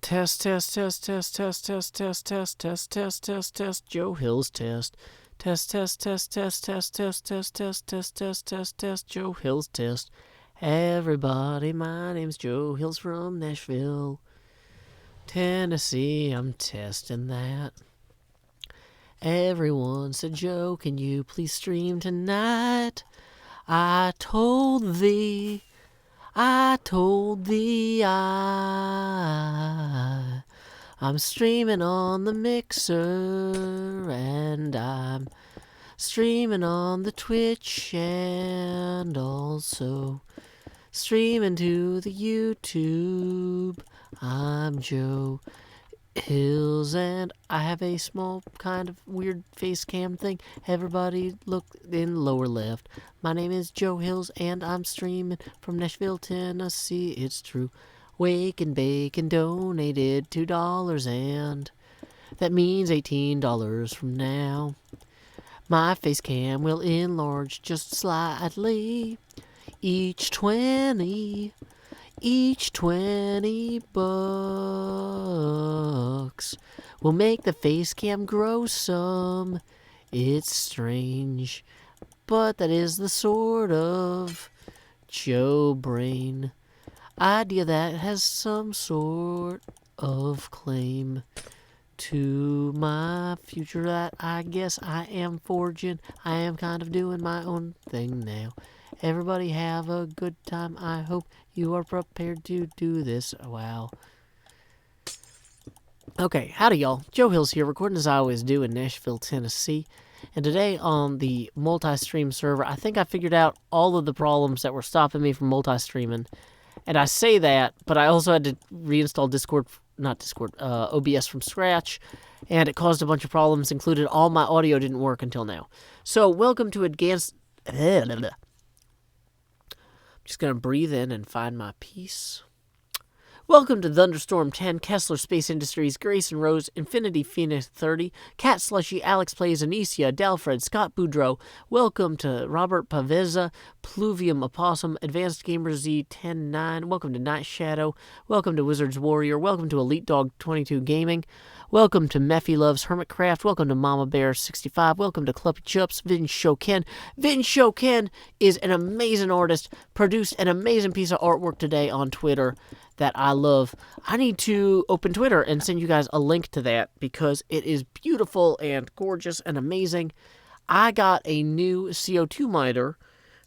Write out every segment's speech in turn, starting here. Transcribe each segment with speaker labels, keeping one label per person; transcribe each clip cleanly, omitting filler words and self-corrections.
Speaker 1: Test, test, test, test, test, test, test, test, test, test, test, test, Joe Hill's test. Test, test, test, test, test, test, test, test, test, test, test, test, Joe Hill's test. Everybody, my name's Joe Hills from Nashville, Tennessee. I'm testing that. Everyone said, Joe, can you please stream tonight? I told thee, I'm streaming on the mixer, and I'm streaming on the Twitch, and also streaming to the YouTube. I'm Joe Hills, and I have a small kind of weird face cam thing. Everybody look in lower left. My name is Joe Hills, and I'm streaming from Nashville, Tennessee. It's true. Wake and Bake and donated $2, and that means $18 from now. My face cam will enlarge just slightly. Each 20 bucks will make the face cam grow some. It's strange, but that is the sort of Joe brain idea that has some sort of claim to my future that I guess I am forging. I am kind of doing my own thing now. Everybody have a good time. I hope you are prepared to do this. Wow. Okay, howdy y'all. Joe Hills here, recording as I always do in Nashville, Tennessee. And today on the multi-stream server, I think I figured out all of the problems that were stopping me from multi-streaming. And I say that, but I also had to reinstall OBS from scratch, and it caused a bunch of problems, included all my audio didn't work until now. So, welcome to Advanced... I'm just going to breathe in and find my peace. Welcome to Thunderstorm 10, Kessler Space Industries, Grayson Rose, Infinity Phoenix 30, Cat Slushy, Alex Plays, Anicia, Dalfred, Scott Boudreau. Welcome to Robert Paveza, Pluvium Opossum, Advanced Gamer Z 10-9. Welcome to Night Shadow. Welcome to Wizards Warrior. Welcome to Elite Dog 22 Gaming. Welcome to Meffy Loves Hermitcraft. Welcome to Mama Bear 65. Welcome to Cluppy Chups. Vin Shoken. Vin Shoken is an amazing artist. Produced an amazing piece of artwork today on Twitter that I love. I need to open Twitter and send you guys a link to that because it is beautiful and gorgeous and amazing. I got a new CO2 miter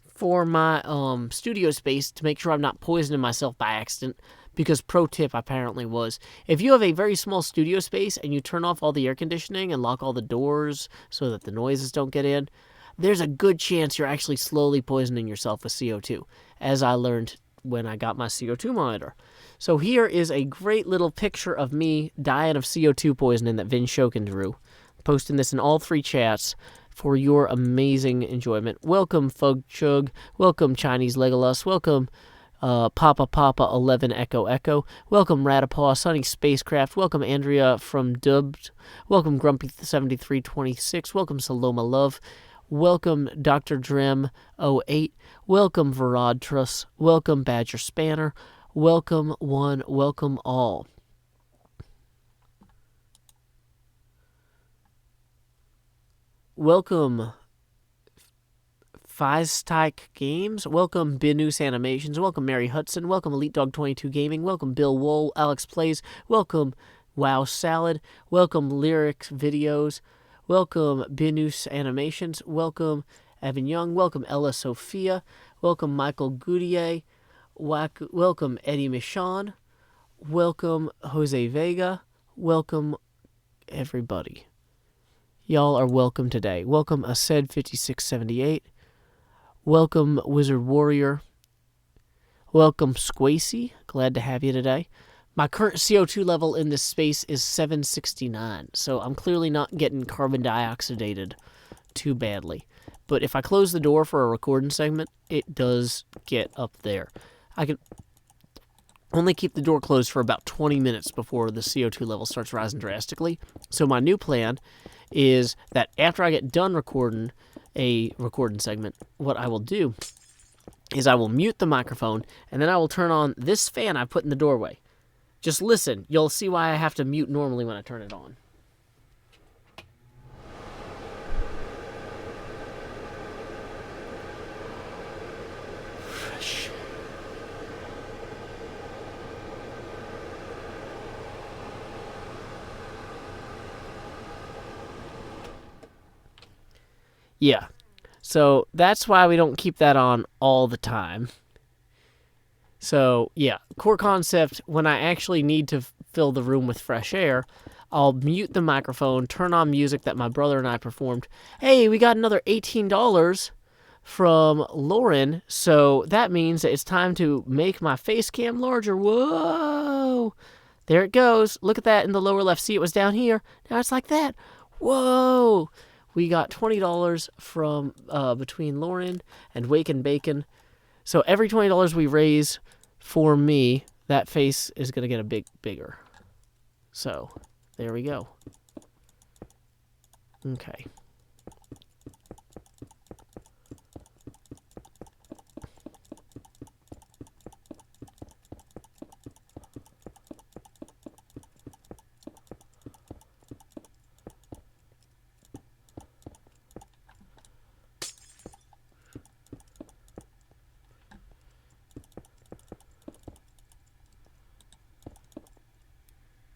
Speaker 1: for my studio space to make sure I'm not poisoning myself by accident, because pro tip apparently was, if you have a very small studio space and you turn off all the air conditioning and lock all the doors so that the noises don't get in, there's a good chance you're actually slowly poisoning yourself with CO2, as I learned when I got my CO2 monitor. So here is a great little picture of me dying of CO2 poisoning that Vin Shoken drew. Posting this in all three chats for your amazing enjoyment. Welcome, Fug Chug. Welcome, Chinese Legolas. Welcome, Papa 11 Echo Echo. Welcome, Ratapaw, Sunny Spacecraft. Welcome, Andrea from Dubbed. Welcome, Grumpy 7326. Welcome, Saloma Love. Welcome, Dr. Drem 08. Welcome, Verodtrus. Welcome, Badger Spanner. Welcome, one. Welcome, all. Welcome, Feistike Games. Welcome, Binus Animations. Welcome, Mary Hudson. Welcome, Elite Dog 22 Gaming. Welcome, Bill Wool. Alex Plays. Welcome, Wow Salad. Welcome, Lyrics Videos. Welcome, Binus Animations. Welcome, Evan Young. Welcome, Ella Sophia. Welcome, Michael Goudier. Welcome, Eddie Michon. Welcome, Jose Vega. Welcome, everybody. Y'all are welcome today. Welcome, Ased5678. Welcome, Wizard Warrior. Welcome, Squacy. Glad to have you today. My current CO2 level in this space is 769, so I'm clearly not getting carbon dioxidated too badly. But if I close the door for a recording segment, it does get up there. I can only keep the door closed for about 20 minutes before the CO2 level starts rising drastically. So my new plan is that after I get done recording a recording segment, what I will do is I will mute the microphone, and then I will turn on this fan I put in the doorway. Just listen. You'll see why I have to mute normally when I turn it on. Fresh. Yeah. So that's why we don't keep that on all the time. So, yeah, core concept, when I actually need to fill the room with fresh air, I'll mute the microphone, turn on music that my brother and I performed. Hey, we got another $18 from Lauren, so that means that it's time to make my face cam larger. Whoa! There it goes. Look at that in the lower left. See, it was down here. Now it's like that. Whoa! We got $20 from between Lauren and Wake and Bacon. So every $20 we raise for me, that face is going to get a bigger. So, there we go. Okay.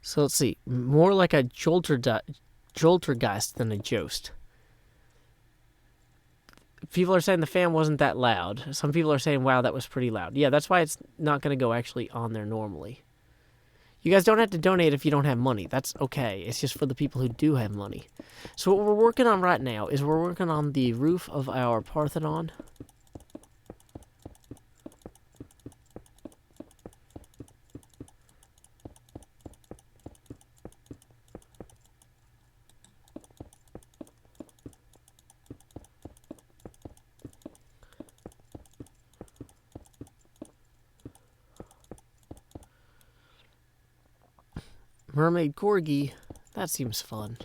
Speaker 1: So let's see. More like a joltergeist than a joust. People are saying the fan wasn't that loud. Some people are saying, wow, that was pretty loud. Yeah, that's why it's not going to go actually on there normally. You guys don't have to donate if you don't have money. That's okay. It's just for the people who do have money. So what we're working on right now is we're working on the roof of our Parthenon. Mermaid Corgi, that seems fun.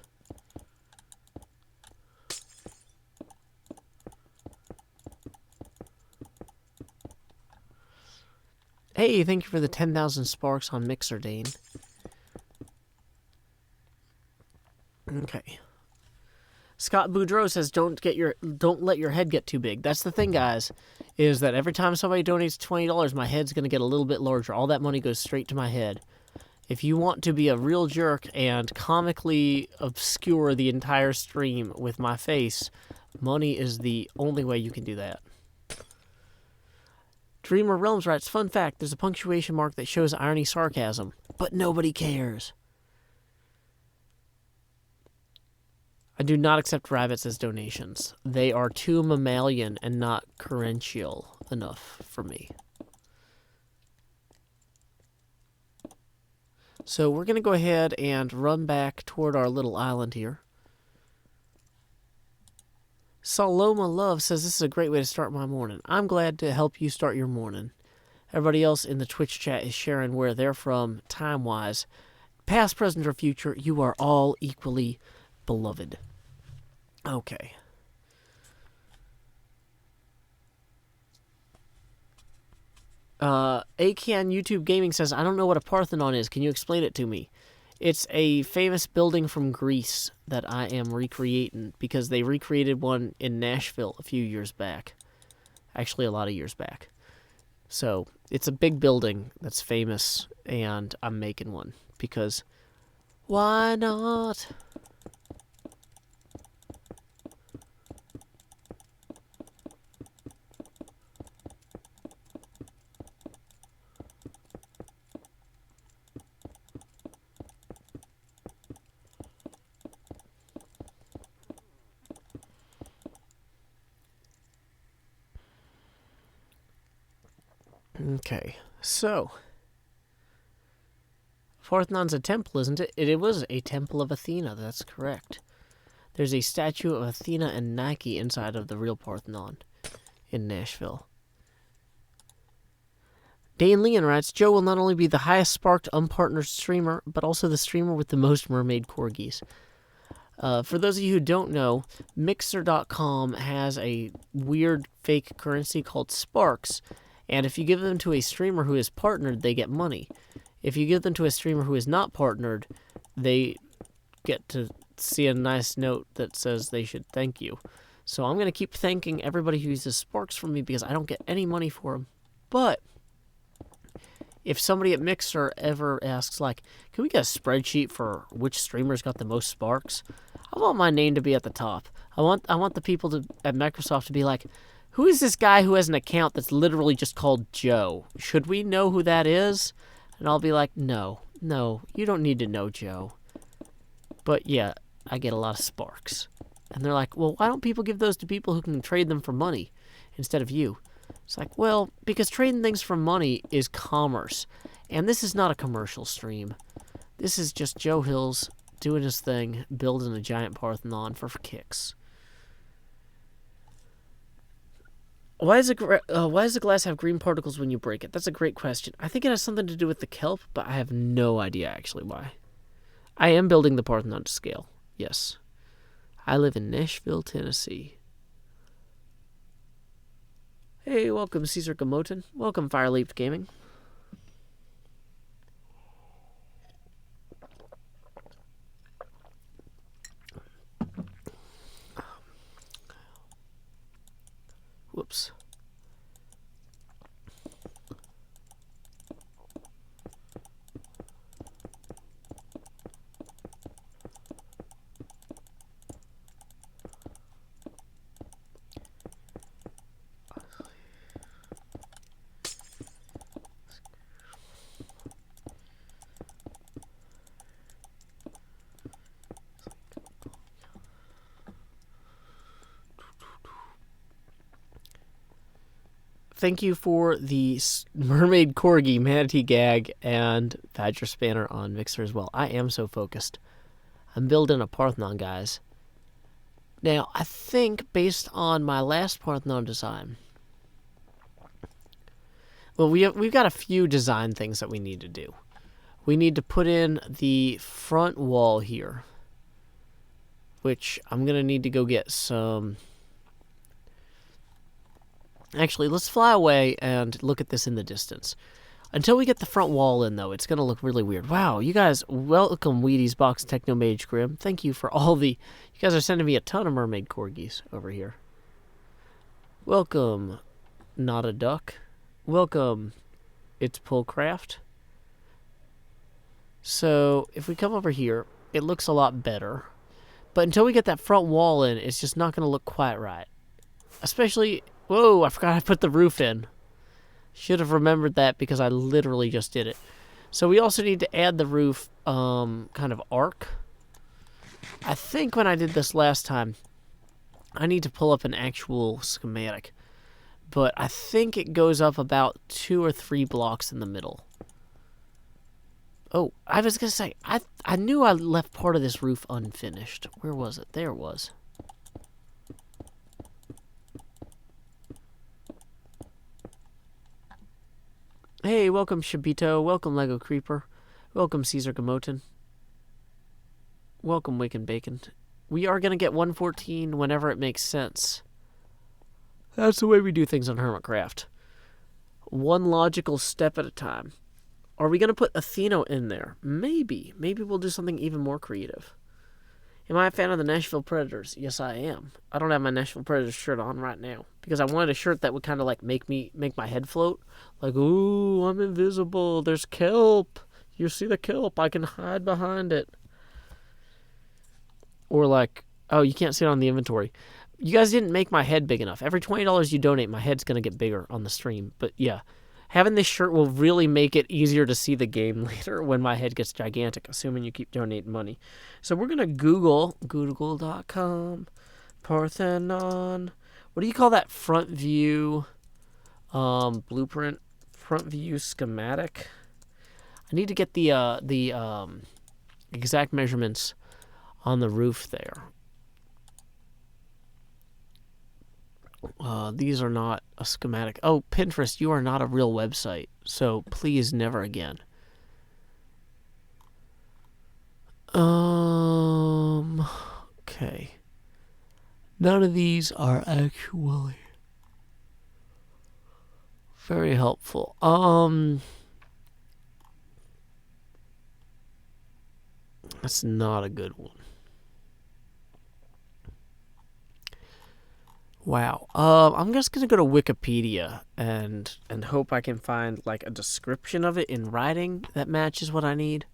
Speaker 1: Hey, thank you for the 10,000 sparks on Mixer, Dane. Okay. Scott Boudreau says, don't let your head get too big. That's the thing, guys, is that every time somebody donates $20, my head's going to get a little bit larger. All that money goes straight to my head. If you want to be a real jerk and comically obscure the entire stream with my face, money is the only way you can do that. Dreamer Realms writes, fun fact, there's a punctuation mark that shows irony sarcasm, but nobody cares. I do not accept rabbits as donations. They are too mammalian and not carential enough for me. So we're going to go ahead and run back toward our little island here. Saloma Love says this is a great way to start my morning. I'm glad to help you start your morning. Everybody else in the Twitch chat is sharing where they're from time-wise. Past, present, or future, you are all equally beloved. Okay. Acan YouTube Gaming says, I don't know what a Parthenon is. Can you explain it to me? It's a famous building from Greece that I am recreating because they recreated one in Nashville a few years back. Actually, a lot of years back. So, it's a big building that's famous, and I'm making one because why not? Okay, so Parthenon's a temple, isn't it? It was a temple of Athena, that's correct. There's a statue of Athena and Nike inside of the real Parthenon in Nashville. Dane Leon writes, Joe will not only be the highest sparked unpartnered streamer, but also the streamer with the most mermaid corgis. For those of you who don't know, Mixer.com has a weird fake currency called Sparks, And if you give them to a streamer who is partnered, they get money. If you give them to a streamer who is not partnered, they get to see a nice note that says they should thank you. So I'm going to keep thanking everybody who uses Sparks for me because I don't get any money for them. But if somebody at Mixer ever asks, like, can we get a spreadsheet for which streamers got the most Sparks? I want my name to be at the top. I want the people at Microsoft to be like, who is this guy who has an account that's literally just called Joe? Should we know who that is? And I'll be like, no, you don't need to know Joe. But yeah, I get a lot of Sparks. And they're like, well, why don't people give those to people who can trade them for money instead of you? It's like, well, because trading things for money is commerce. And this is not a commercial stream. This is just Joe Hills doing his thing, building a giant Parthenon for kicks. Why does the glass have green particles when you break it? That's a great question. I think it has something to do with the kelp, but I have no idea actually why. I am building the Parthenon to scale. Yes. I live in Nashville, Tennessee. Hey, welcome Caesar Gamotin. Welcome Fireleap Gaming. Whoops. Thank you for the Mermaid Corgi, Manatee Gag, and Badger Spanner on Mixer as well. I am so focused. I'm building a Parthenon, guys. Now, I think based on my last Parthenon design, well, we've got a few design things that we need to do. We need to put in the front wall here, which I'm going to need to go get some... Actually, let's fly away and look at this in the distance. Until we get the front wall in, though, it's going to look really weird. Wow, you guys, welcome Wheaties Box Techno Mage Grim. Thank you for all the... You guys are sending me a ton of mermaid corgis over here. Welcome, Not a Duck. Welcome, It's Pullcraft. So, if we come over here, it looks a lot better. But until we get that front wall in, it's just not going to look quite right. Especially... Whoa, I forgot I put the roof in. Should have remembered that because I literally just did it. So we also need to add the roof kind of arc. I think when I did this last time, I need to pull up an actual schematic. But I think it goes up about 2 or 3 blocks in the middle. Oh, I was going to say, I knew I left part of this roof unfinished. Where was it? There it was. Hey, welcome Shabito, welcome Lego Creeper, welcome Caesar Gamotin, welcome Wick and Bacon. We are going to get 114 whenever it makes sense. That's the way we do things on Hermitcraft. One logical step at a time. Are we going to put Athena in there? Maybe. Maybe we'll do something even more creative. Am I a fan of the Nashville Predators? Yes, I am. I don't have my Nashville Predators shirt on right now because I wanted a shirt that would kind of like make my head float. Like, ooh, I'm invisible. There's kelp. You see the kelp? I can hide behind it. Or like, oh, you can't see it on the inventory. You guys didn't make my head big enough. Every $20 you donate, my head's going to get bigger on the stream. But yeah, having this shirt will really make it easier to see the game later when my head gets gigantic, assuming you keep donating money. So we're going to Google.com, Parthenon. What do you call that front view blueprint? Front view schematic? I need to get the exact measurements on the roof there. These are not a schematic. Oh, Pinterest, you are not a real website, so please never again. Okay. None of these are actually Very helpful. That's not a good one. Wow. I'm just gonna go to Wikipedia and hope I can find like a description of it in writing that matches what I need.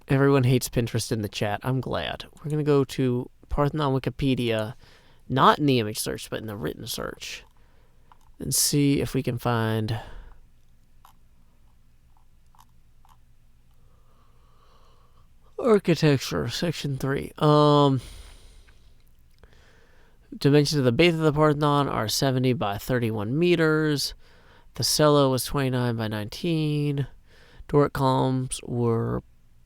Speaker 1: Everyone hates Pinterest in the chat. I'm glad. We're gonna go to Parthenon Wikipedia, not in the image search, but in the written search, and see if we can find. Architecture, section 3. Dimensions of the base of the Parthenon are 70 by 31 meters. The cello was 29 by 19. Doric columns were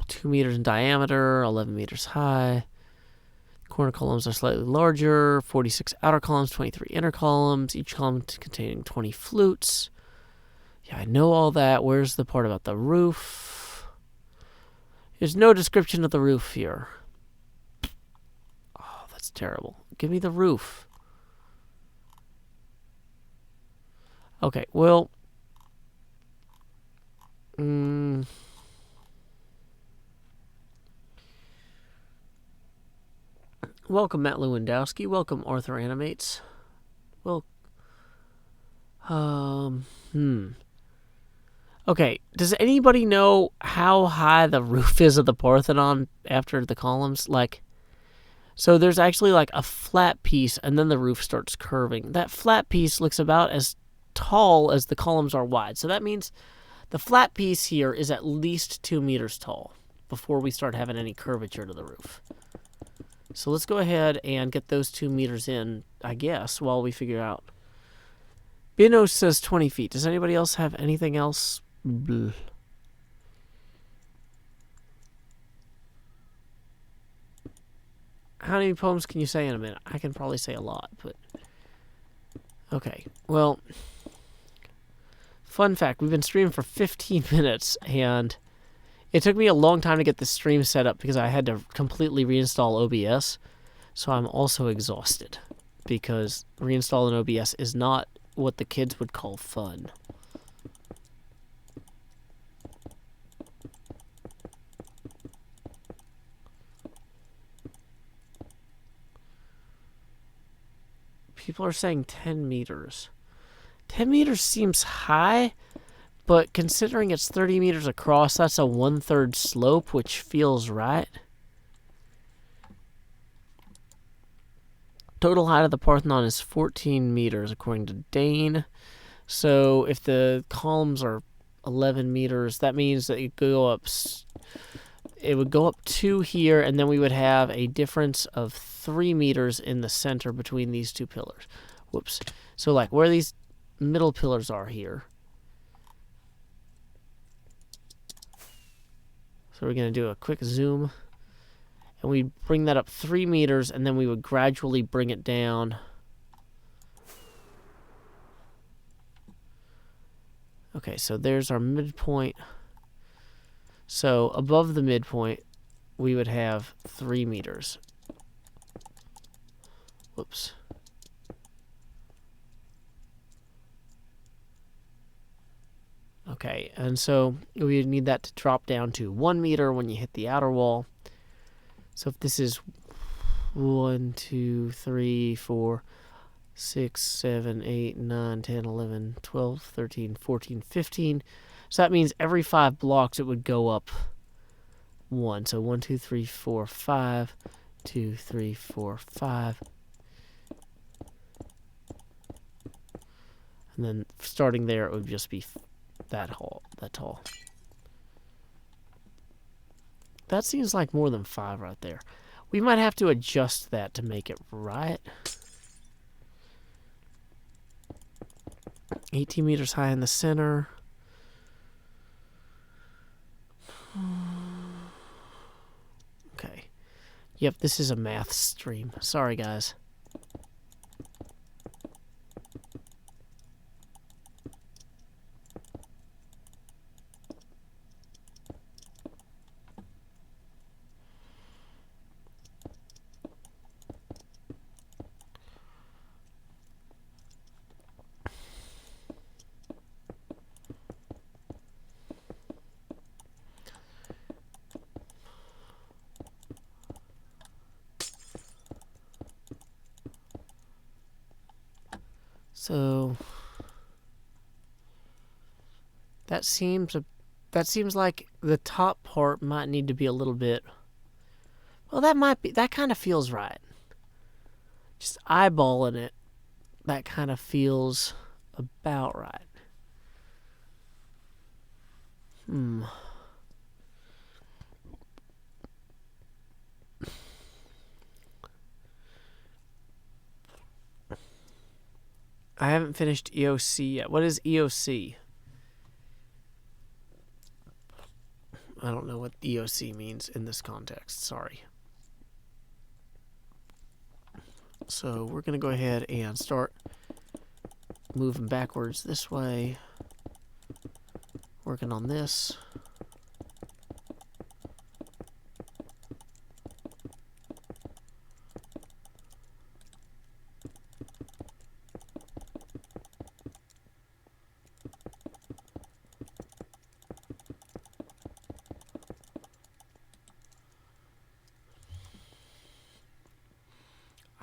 Speaker 1: 2 meters in diameter, 11 meters high. Corner columns are slightly larger, 46 outer columns, 23 inner columns, each column containing 20 flutes. Yeah, I know all that. Where's the part about the roof? There's no description of the roof here. Oh, that's terrible. Give me the roof. Okay, well... Welcome, Matt Lewandowski. Welcome, Arthur Animates. Well... Okay, does anybody know how high the roof is of the Parthenon after the columns? Like, so there's actually like a flat piece and then the roof starts curving. That flat piece looks about as tall as the columns are wide. So that means the flat piece here is at least 2 meters tall before we start having any curvature to the roof. So let's go ahead and get those 2 meters in, I guess, while we figure out. Bino says 20 feet. Does anybody else have anything else? Blah. How many poems can you say in a minute? I can probably say a lot, but... Okay, well... Fun fact, we've been streaming for 15 minutes, and it took me a long time to get the stream set up because I had to completely reinstall OBS, so I'm also exhausted, because reinstalling OBS is not what the kids would call fun. People are saying 10 meters. 10 meters seems high, but considering it's 30 meters across, that's a 1/3 slope, which feels right. Total height of the Parthenon is 14 meters, according to Dane. So if the columns are 11 meters, that means that it would go up 2 here, and then we would have a difference of 3 meters in the center between these two pillars. Whoops. So like where these middle pillars are here. So we're going to do a quick zoom. And we bring that up 3 meters, and then we would gradually bring it down. Okay, so there's our midpoint. So above the midpoint, we would have 3 meters. Whoops. Okay, and so we need that to drop down to 1 meter when you hit the outer wall. So if this is 1, 2, 3, 4, 6, 7, 8, 9, 10, 11, 12, 13, 14, 15. So that means every 5 blocks it would go up 1. So 1, 2, 3, 4, 5, 2, 3, 4, 5. And then starting there, it would just be that tall. That seems like more than 5 right there. We might have to adjust that to make it right. 18 meters high in the center. Okay. Yep, this is a math stream. Sorry, guys. So that seems like the top part might need to be a little bit. Well, that kind of feels right. Just eyeballing it, that kind of feels about right. I haven't finished EOC yet. What is EOC? I don't know what EOC means in this context. Sorry. So we're going to go ahead and start moving backwards this way. Working on this.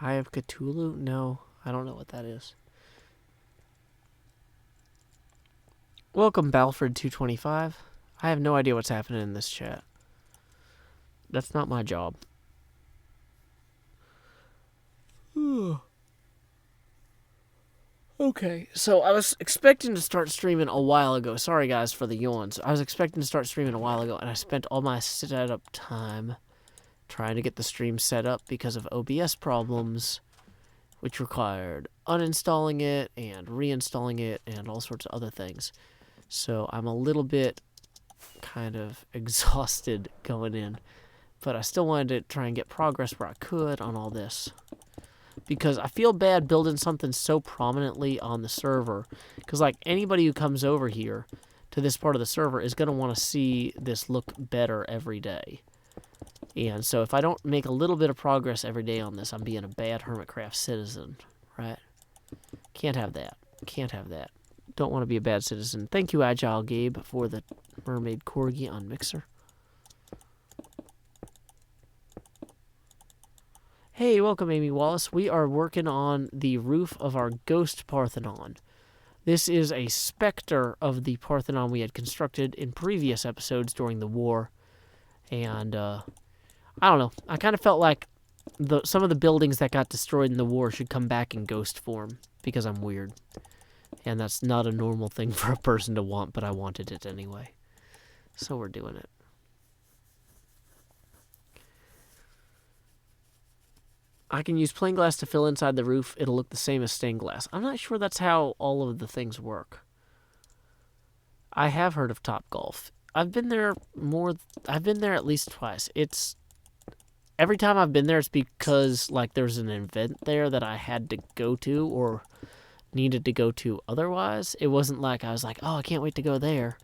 Speaker 1: Eye of Cthulhu? No, I don't know what that is. Welcome, Balfred225. I have no idea what's happening in this chat. That's not my job. Okay, so I was expecting to start streaming a while ago. Sorry, guys, for the yawns. I was expecting to start streaming a while ago, and I spent all my setup time trying to get the stream set up because of OBS problems, which required uninstalling it and reinstalling it and all sorts of other things. So I'm a little bit kind of exhausted going in, but I still wanted to try and get progress where I could on all this, because I feel bad building something so prominently on the server, because like anybody who comes over here to this part of the server is going to want to see this look better every day. And so if I don't make a little bit of progress every day on this, I'm being a bad Hermitcraft citizen, right? Can't have that. Can't have that. Don't want to be a bad citizen. Thank you, Agile Gabe, for the mermaid corgi on Mixer. Hey, welcome, Amy Wallace. We are working on the roof of our ghost Parthenon. This is a specter of the Parthenon we had constructed in previous episodes during the war. And, I don't know. I kind of felt like some of the buildings that got destroyed in the war should come back in ghost form, because I'm weird. And that's not a normal thing for a person to want, but I wanted it anyway. So we're doing it. I can use plain glass to fill inside the roof. It'll look the same as stained glass. I'm not sure that's how all of the things work. I have heard of Topgolf. I've been there at least twice. Every time I've been there, it's because like there's an event there that I had to go to or needed to go to otherwise. It wasn't like I was like, oh, I can't wait to go there.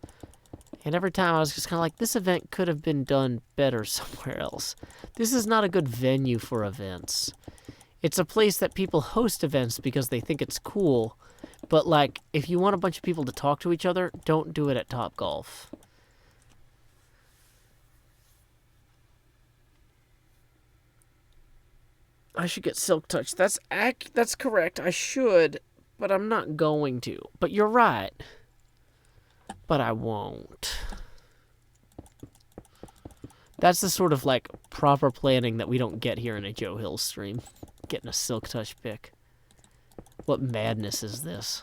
Speaker 1: And every time I was just kind of like, this event could have been done better somewhere else. This is not a good venue for events. It's a place that people host events because they think it's cool. But like, if you want a bunch of people to talk to each other, don't do it at Topgolf. I should get Silk Touch. That's correct. I should, but I'm not going to. But you're right. But I won't. That's the sort of like proper planning that we don't get here in a Joe Hill stream. Getting a Silk Touch pick. What madness is this?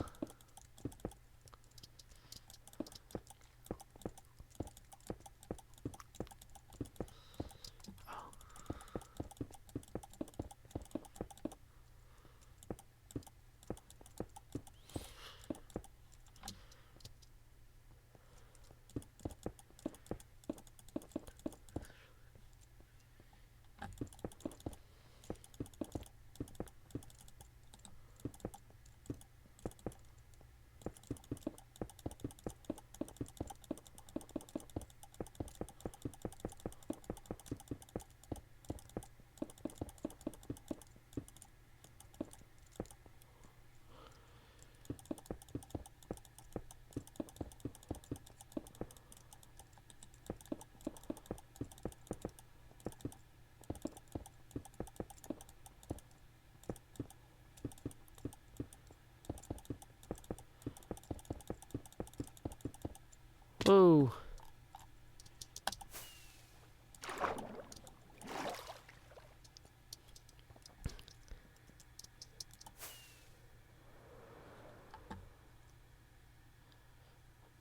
Speaker 1: Whoa.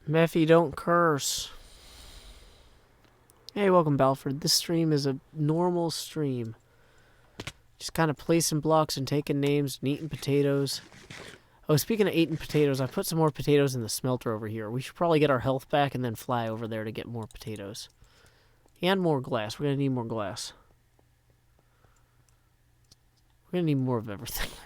Speaker 1: Mephi, don't curse. Hey, welcome, Balford. This stream is a normal stream. Just kind of placing blocks and taking names and eating potatoes. Oh, speaking of eating potatoes, I put some more potatoes in the smelter over here. We should probably get our health back and then fly over there to get more potatoes. And more glass. We're going to need more glass. We're going to need more of everything, really.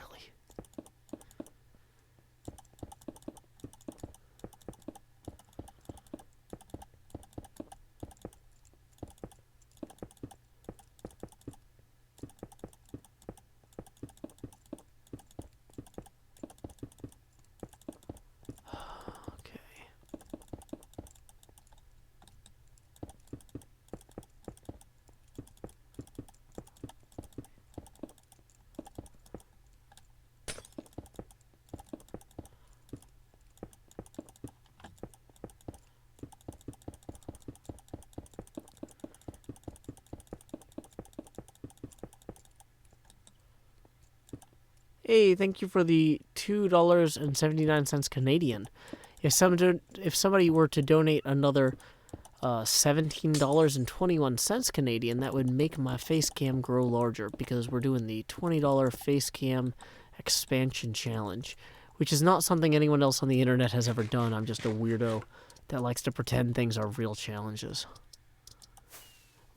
Speaker 1: Hey, thank you for the $2.79 Canadian. If somebody were to donate another $17.21 Canadian, that would make my face cam grow larger because we're doing the $20 face cam expansion challenge, which is not something anyone else on the internet has ever done. I'm just a weirdo that likes to pretend things are real challenges.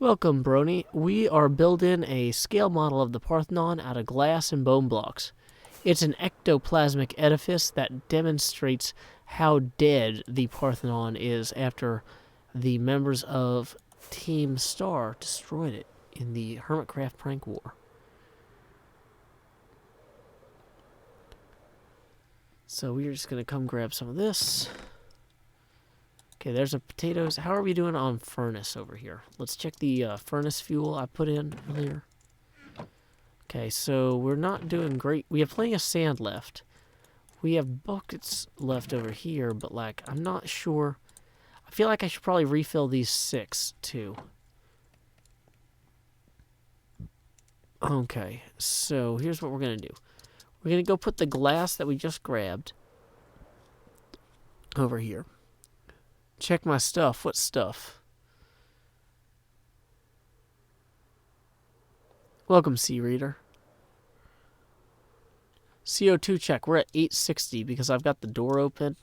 Speaker 1: Welcome, Brony. We are building a scale model of the Parthenon out of glass and bone blocks. It's an ectoplasmic edifice that demonstrates how dead the Parthenon is after the members of Team Star destroyed it in the Hermitcraft prank war. So we're just going to come grab some of this. Okay, there's the potatoes. How are we doing on furnace over here? Let's check the furnace fuel I put in earlier. Okay, so we're not doing great. We have plenty of sand left. We have buckets left over here, but, like, I'm not sure. I feel like I should probably refill these 6, too. Okay, so here's what we're going to do. We're going to go put the glass that we just grabbed over here. Check my stuff. What stuff? Welcome, Sea Reader. CO2 check. We're at 860 because I've got the door open.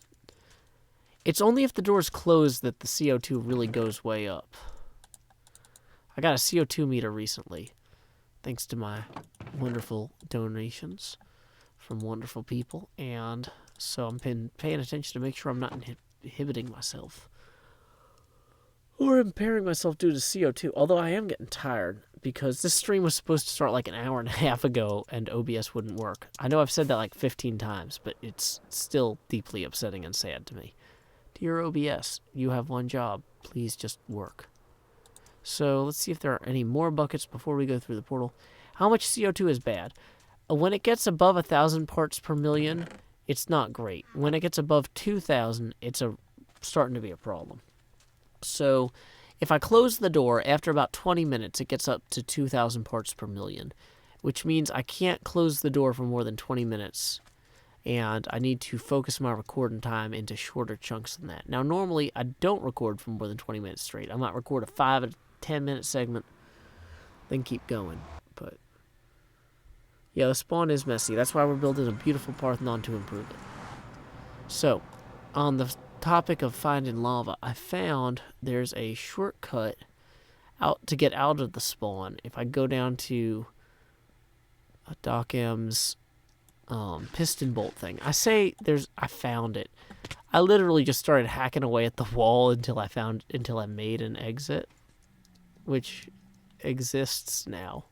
Speaker 1: It's only if the door is closed that the CO2 really goes way up. I got a CO2 meter recently, thanks to my wonderful donations from wonderful people, and so I'm paying attention to make sure I'm not inhibiting myself or impairing myself due to CO2, although I am getting tired because this stream was supposed to start like an hour and a half ago and OBS wouldn't work. I know I've said that like 15 times, but it's still deeply upsetting and sad to me. Dear OBS, you have one job. Please just work. So let's see if there are any more buckets before we go through the portal. How much CO2 is bad? When it gets above 1,000 parts per million, it's not great. When it gets above 2,000, it's starting to be a problem. So if I close the door, after about 20 minutes, it gets up to 2,000 parts per million, which means I can't close the door for more than 20 minutes, and I need to focus my recording time into shorter chunks than that. Now, normally, I don't record for more than 20 minutes straight. I might record a 5 to 10-minute segment, then keep going. But yeah, the spawn is messy. That's why we're building a beautiful Parthenon to improve it. So, on the topic of finding lava, I found there's a shortcut out to get out of the spawn. If I go down to Doc M's piston bolt thing, I found it. I literally just started hacking away at the wall until I made an exit, which exists now.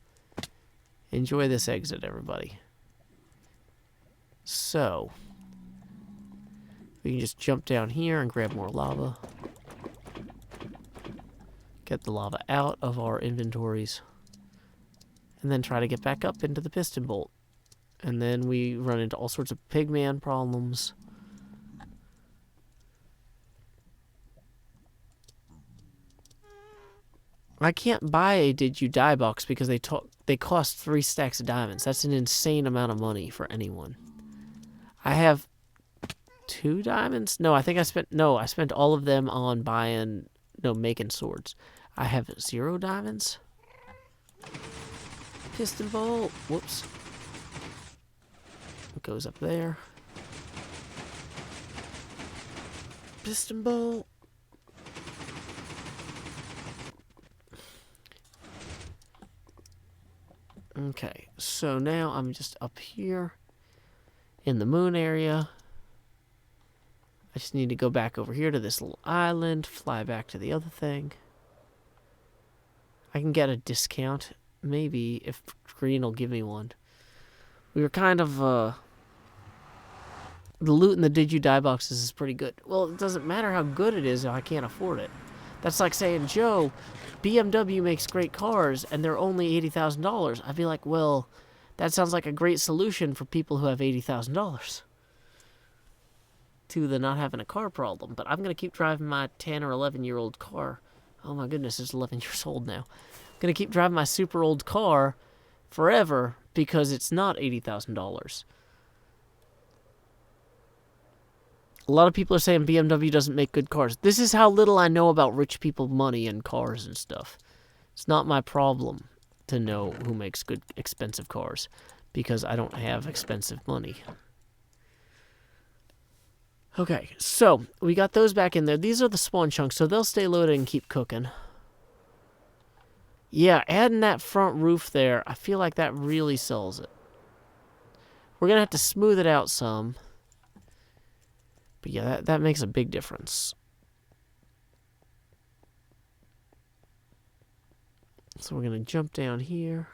Speaker 1: Enjoy this exit, everybody. So we can just jump down here and grab more lava. Get the lava out of our inventories. And then try to get back up into the piston bolt. And then we run into all sorts of pigman problems. I can't buy a Did You Die box because they cost 3 stacks of diamonds. That's an insane amount of money for anyone. I have 2 diamonds? No, I spent all of them on making swords. I have 0 diamonds. Piston bolt. Whoops. It goes up there. Piston bolt. Okay, so now I'm just up here in the moon area. I just need to go back over here to this little island, fly back to the other thing. I can get a discount, maybe, if Green will give me one. We were kind of, the loot in the Did You Die boxes is pretty good. Well, it doesn't matter how good it is if I can't afford it. That's like saying, Joe, BMW makes great cars, and they're only $80,000. I'd be like, well, that sounds like a great solution for people who have $80,000 to the not having a car problem. But I'm going to keep driving my 10 or 11-year-old car. Oh my goodness, it's 11 years old now. I'm going to keep driving my super old car forever because it's not $80,000. A lot of people are saying BMW doesn't make good cars. This is how little I know about rich people money and cars and stuff. It's not my problem to know who makes good, expensive cars because I don't have expensive money. Okay, so we got those back in there. These are the spawn chunks, so they'll stay loaded and keep cooking. Yeah, adding that front roof there, I feel like that really sells it. We're going to have to smooth it out some. But yeah, that makes a big difference. So we're going to jump down here.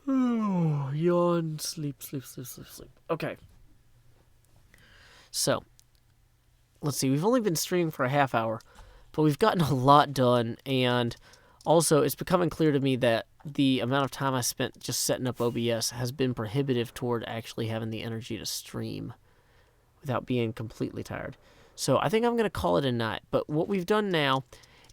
Speaker 1: Oh, yawn, sleep. Okay. So, let's see. We've only been streaming for a half hour, but we've gotten a lot done. And also, it's becoming clear to me that the amount of time I spent just setting up OBS has been prohibitive toward actually having the energy to stream without being completely tired. So I think I'm going to call it a night. But what we've done now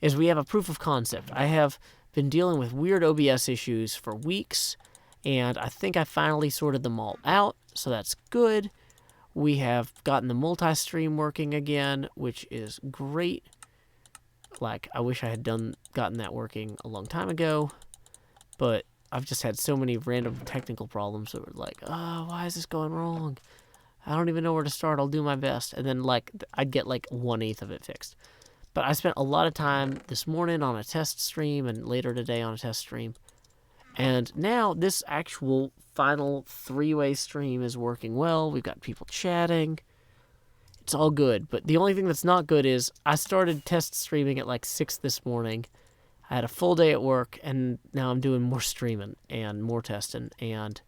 Speaker 1: is we have a proof of concept. I have been dealing with weird OBS issues for weeks, and I think I finally sorted them all out, so that's good. We have gotten the multi-stream working again, which is great. Like, I wish I had gotten that working a long time ago, but I've just had so many random technical problems that were like, oh, why is this going wrong? I don't even know where to start. I'll do my best. And then, like, I'd get, like, 1/8 of it fixed. But I spent a lot of time this morning on a test stream and later today on a test stream. And now this actual final 3-way stream is working well. We've got people chatting. It's all good. But the only thing that's not good is I started test streaming at like 6 this morning. I had a full day at work, and now I'm doing more streaming and more testing. And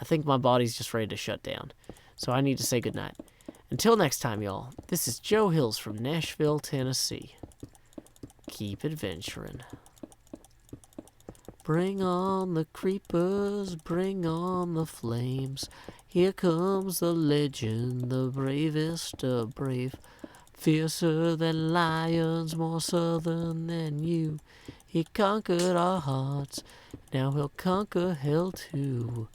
Speaker 1: I think my body's just ready to shut down. So I need to say goodnight. Until next time, y'all, this is Joe Hills from Nashville, Tennessee. Keep adventuring. Bring on the creepers, bring on the flames. Here comes the legend, the bravest of brave. Fiercer than lions, more southern than you. He conquered our hearts, now he'll conquer hell too.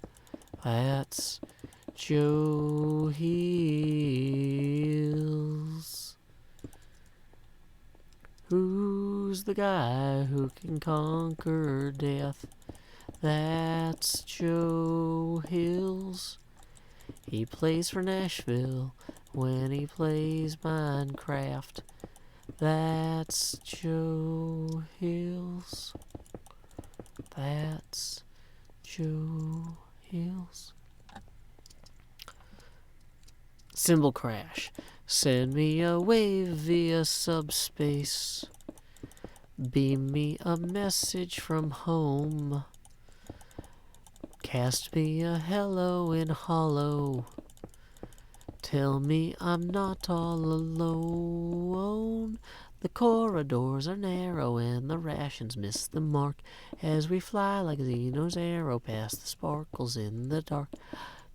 Speaker 1: That's Joe Hills. Who's the guy who can conquer death? That's Joe Hills. He plays for Nashville when he plays Minecraft. That's Joe Hills. That's Joe Hills. Symbol crash. Send me a wave via subspace. Beam me a message from home. Cast me a hello in hollow. Tell me I'm not all alone. The corridors are narrow and the rations miss the mark as we fly like Zeno's arrow past the sparkles in the dark.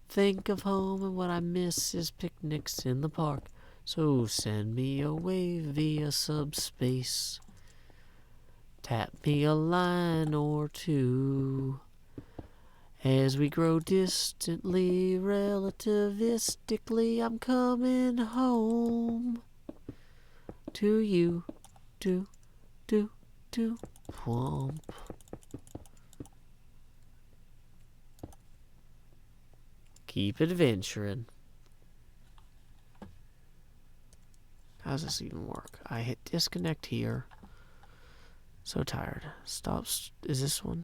Speaker 1: Think of home and what I miss is picnics in the park. So send me away via subspace. Tap me a line or two. As we grow distantly, relativistically, I'm coming home to you. Do, do, do. Whomp. Keep adventuring. How does this even work? I hit disconnect here. So tired. Stop. Is this one?